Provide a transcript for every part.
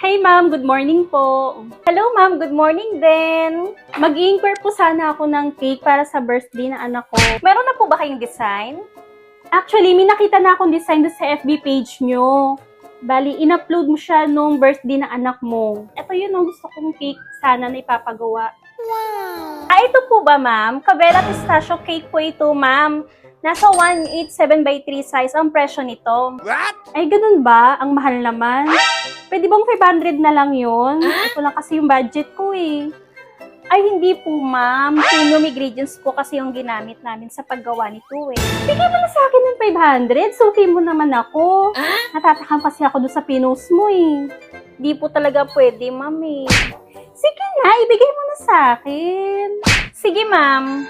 Hi ma'am, good morning po. Hello ma'am, good morning din. Mag-i-inquire po sana ako ng cake para sa birthday na anak ko. Meron na po ba kayong design? Actually, may nakita na akong design doon sa FB page nyo. Bali, in-upload mo siya nung birthday ng anak mo. Ito yun ang gusto kong cake sana na ipapagawa. Wow! Ito po ba ma'am? Cabela pistachio cake po ito ma'am. Nasa 187 by 3 size ang presyo nito. What? Ay, ganun ba? Ang mahal naman. Pwede bang 500 na lang yun? Ito lang kasi yung budget ko eh. Ay, hindi po ma'am. Premium ingredients po kasi yung ginamit namin sa paggawa nito eh. Bigay mo na sa akin ng 500. Suki mo naman ako. Natatakam kasi ako doon sa pinost mo eh. Di po talaga pwede, ma'am eh. Sige na, ibigay mo na sa akin. Sige, ma'am.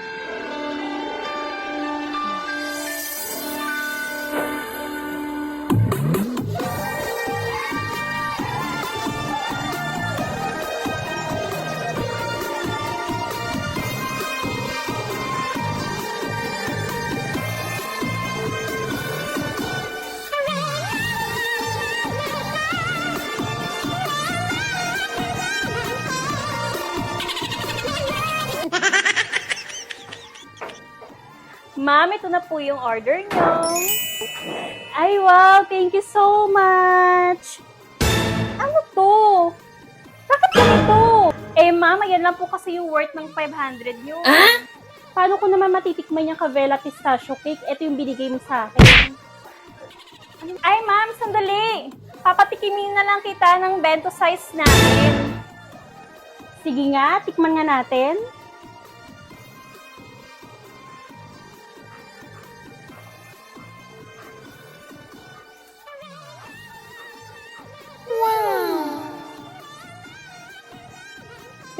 Ma'am, ito na po yung order nyo. Ay, wow! Thank you so much! Ano to? Bakit ganito? Eh, ma'am, ayan lang po kasi yung worth ng 500 nyo. Paano ko naman matitikman yung Cabela pistachio cake? Ito yung binigay mo sa akin. Ay, ma'am, sandali! Papatikimin na lang kita ng bento size namin. Sige nga, tikman nga natin.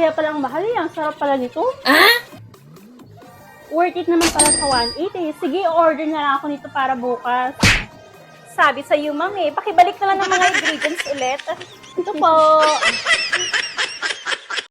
Kaya palang mahal yan. Sarap pala nito. Worth it naman pala sa 1.8 eh. Sige, order na lang ako nito para bukas. Sabi sa iyo, ma'am eh. Pakibalik na lang ng mga ingredients ulit. Ito po.